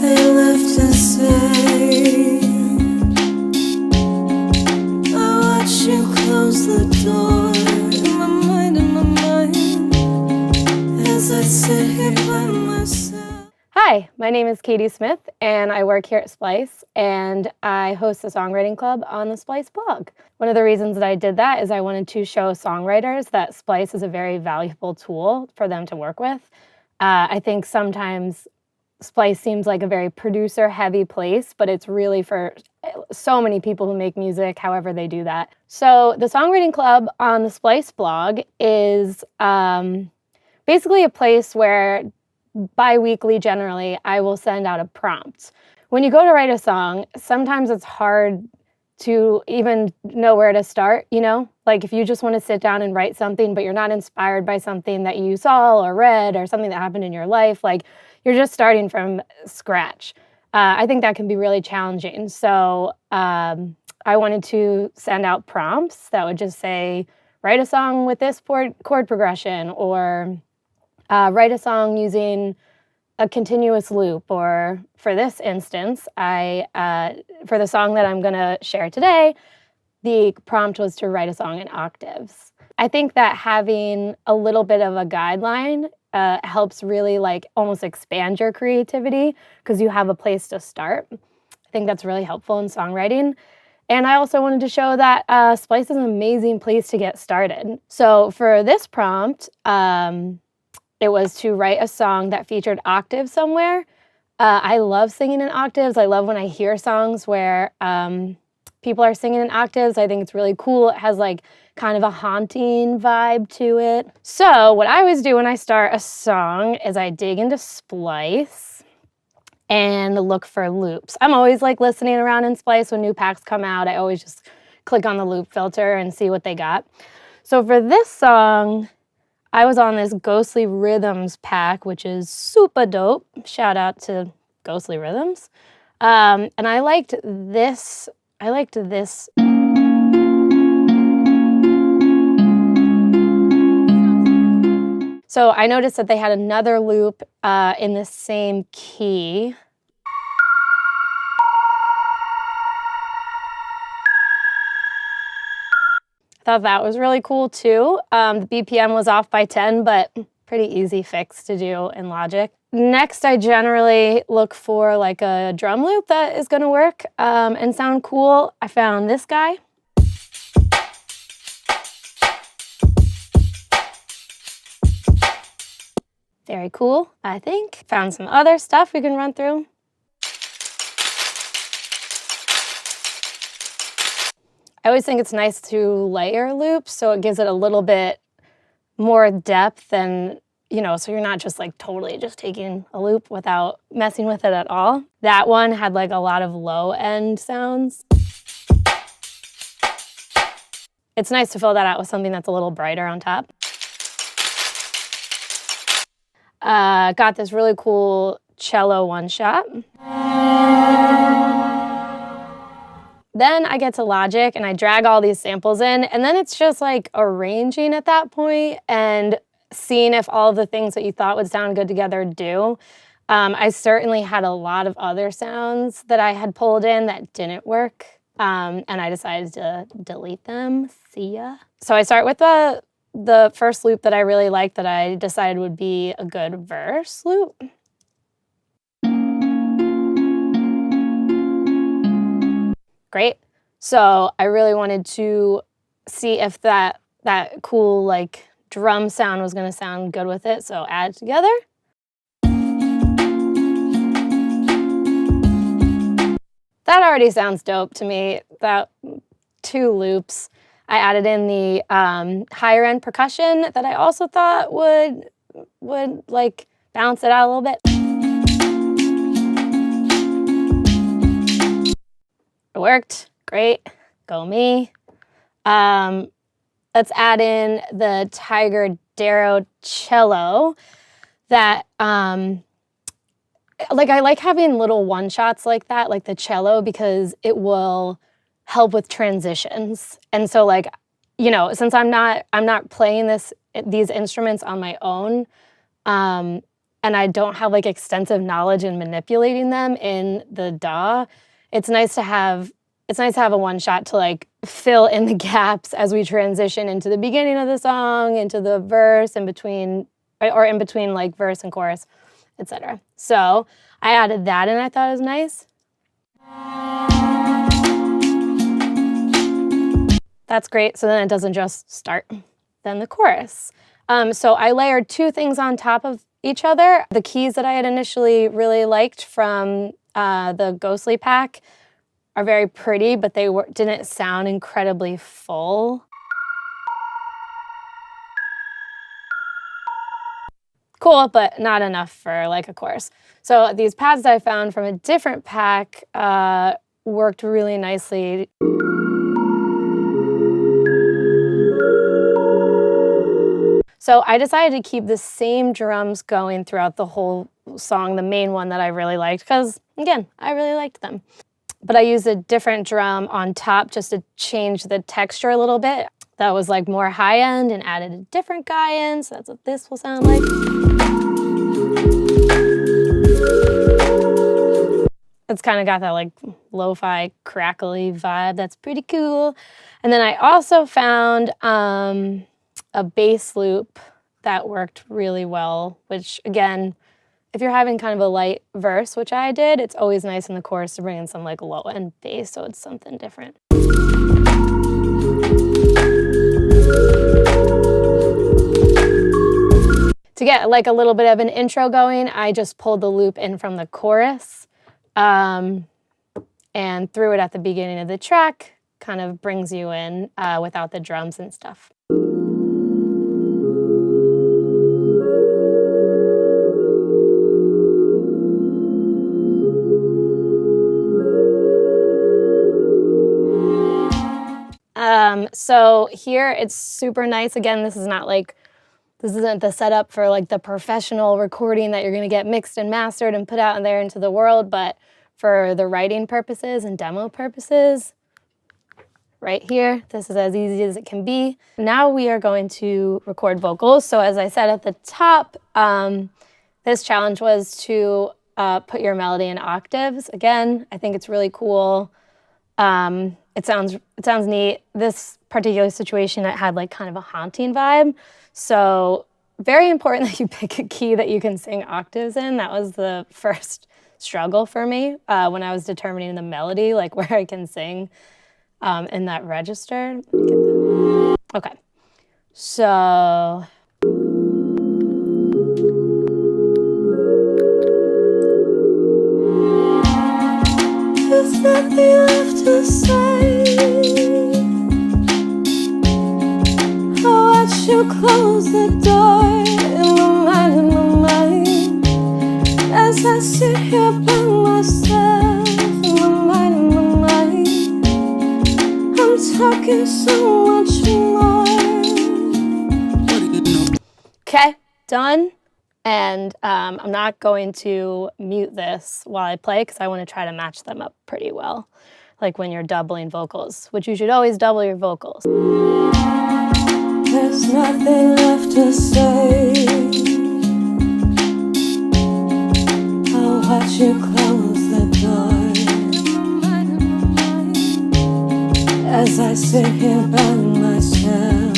nothing left to say. I watch you close the door. In my mind, as I sit here by myself. Hi, my name is Katie Smith, and I work here at Splice, and I host a songwriting club on the Splice blog. One of the reasons that I did that is I wanted to show songwriters that Splice is a very valuable tool for them to work with. I think sometimes Splice seems like a very producer-heavy place, but it's really for so many people who make music, however they do that. So the songwriting club on the Splice blog is basically a place where bi-weekly, generally, I will send out a prompt. When you go to write a song, sometimes it's hard to even know where to start, you know? Like if you just want to sit down and write something, but you're not inspired by something that you saw or read or something that happened in your life, like you're just starting from scratch. I think that can be really challenging. So I wanted to send out prompts that would just say, write a song with this chord progression, or write a song using a continuous loop, or for this instance, for the song that I'm gonna share today, the prompt was to write a song in octaves. I think that having a little bit of a guideline helps really like almost expand your creativity because you have a place to start. I think that's really helpful in songwriting. And I also wanted to show that Splice is an amazing place to get started. So for this prompt, it was to write a song that featured octaves somewhere. I love singing in octaves. I love when I hear songs where people are singing in octaves. I think it's really cool. It has like kind of a haunting vibe to it. So what I always do when I start a song is I dig into Splice and look for loops. I'm always like listening around in Splice when new packs come out. I always just click on the loop filter and see what they got. So for this song, I was on this Ghostly Rhythms pack, which is super dope. Shout out to Ghostly Rhythms. And I liked this. So I noticed that they had another loop in the same key. Thought that was really cool too. The BPM was off by 10, but pretty easy fix to do in Logic. Next, I generally look for like a drum loop that is gonna work and sound cool. I found this guy. Very cool, I think. Found some other stuff we can run through. I always think it's nice to layer loops, so it gives it a little bit more depth and, you know, so you're not just like totally just taking a loop without messing with it at all. That one had like a lot of low end sounds. It's nice to fill that out with something that's a little brighter on top. Got this really cool cello one shot. Then I get to Logic and I drag all these samples in, and then it's just like arranging at that point and seeing if all of the things that you thought would sound good together do. I certainly had a lot of other sounds that I had pulled in that didn't work, and I decided to delete them. See ya. So I start with the first loop that I really liked that I decided would be a good verse loop. Great. So I really wanted to see if that cool like drum sound was gonna sound good with it, so add it together. That already sounds dope to me, that 2 loops. I added in the higher end percussion that I also thought would like balance it out a little bit. It worked, great, go me. Let's add in the Tiger Darrow cello that, like I like having little one-shots like that, like the cello, because it will help with transitions. And so like, you know, since I'm not playing these instruments on my own, and I don't have like extensive knowledge in manipulating them in the DAW, it's nice to have a one shot to like fill in the gaps as we transition into the beginning of the song, into the verse, in between like verse and chorus, etc. So I added that and I thought it was nice. That's great. So then it doesn't just start, then the chorus. So I layered two things on top of each other. The keys that I had initially really liked from the Ghostly pack are very pretty, but they didn't sound incredibly full. Cool, but not enough for like a chorus. So these pads that I found from a different pack worked really nicely. So I decided to keep the same drums going throughout the whole song, the main one that I really liked, because again, I really liked them. But I used a different drum on top just to change the texture a little bit. That was like more high end and added a different guy in, so that's what this will sound like. It's kind of got that like lo-fi crackly vibe. That's pretty cool. And then I also found a bass loop that worked really well, which again, if you're having kind of a light verse, which I did, it's always nice in the chorus to bring in some like low end bass, so it's something different. To get like a little bit of an intro going, I just pulled the loop in from the chorus and threw it at the beginning of the track. Kind of brings you in without the drums and stuff. So here it's super nice. Again, this isn't the setup for like the professional recording that you're going to get mixed and mastered and put out there into the world, but for the writing purposes and demo purposes, right here, this is as easy as it can be. Now we are going to record vocals. So as I said at the top, this challenge was to put your melody in octaves. Again, I think it's really cool. It sounds neat. This particular situation, it had like kind of a haunting vibe. So very important that you pick a key that you can sing octaves in. That was the first struggle for me when I was determining the melody, like where I can sing in that register. Let me get that. Okay, so. There's nothing left to say. I watch you close the door in my mind, as I sit here by myself in my mind. I'm talking so much more. Okay, done. And I'm not going to mute this while I play because I want to try to match them up pretty well. Like when you're doubling vocals, which you should always double your vocals. There's nothing left to say. I'll watch you close the door as I sit here by myself.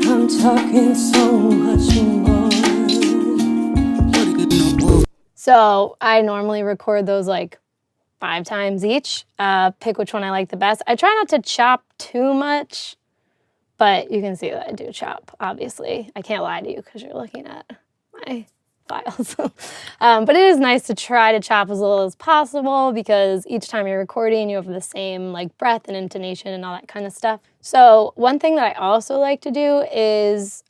I'm talking so much more. So I normally record those like 5 times each. Pick which one I like the best. I try not to chop too much, but you can see that I do chop, obviously. I can't lie to you because you're looking at my files. But it is nice to try to chop as little as possible because each time you're recording, you have the same like breath and intonation and all that kind of stuff. So one thing that I also like to do is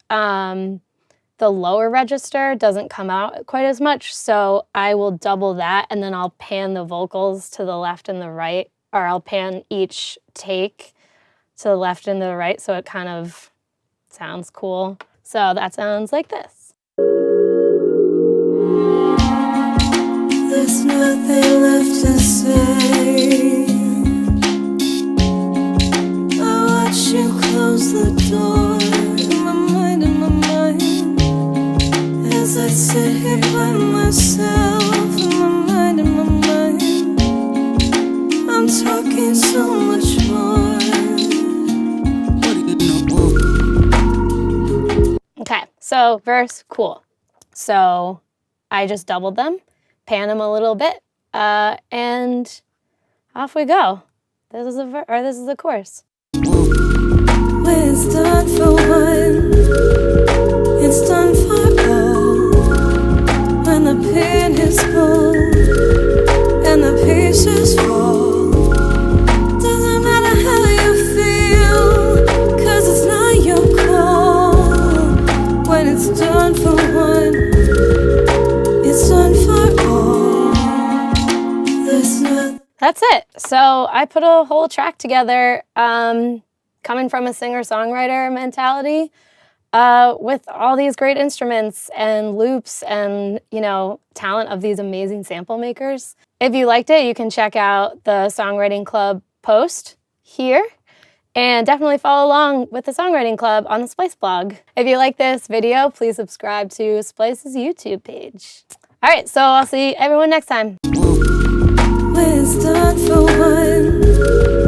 the lower register doesn't come out quite as much, so I will double that and then I'll pan the vocals to the left and the right, or I'll pan each take to the left and the right so it kind of sounds cool. So that sounds like this. There's nothing left to say. I watch you close the door in my mind. As I sit here by myself, in my mind, I'm talking so much more. Okay, so verse, cool. So I just doubled them, pan them a little bit, and off we go. This is the chorus. When it's done for one, it's done for all. When the pen is full and the pieces fall, doesn't matter how you feel, 'cause it's not your call. When it's done for one, it's done for all. There's not. That's it. So I put a whole track together, coming from a singer-songwriter mentality, with all these great instruments and loops and, talent of these amazing sample makers. If you liked it, you can check out the Songwriting Club post here. And definitely follow along with the Songwriting Club on the Splice blog. If you like this video, please subscribe to Splice's YouTube page. All right, so I'll see everyone next time. When it's done for one,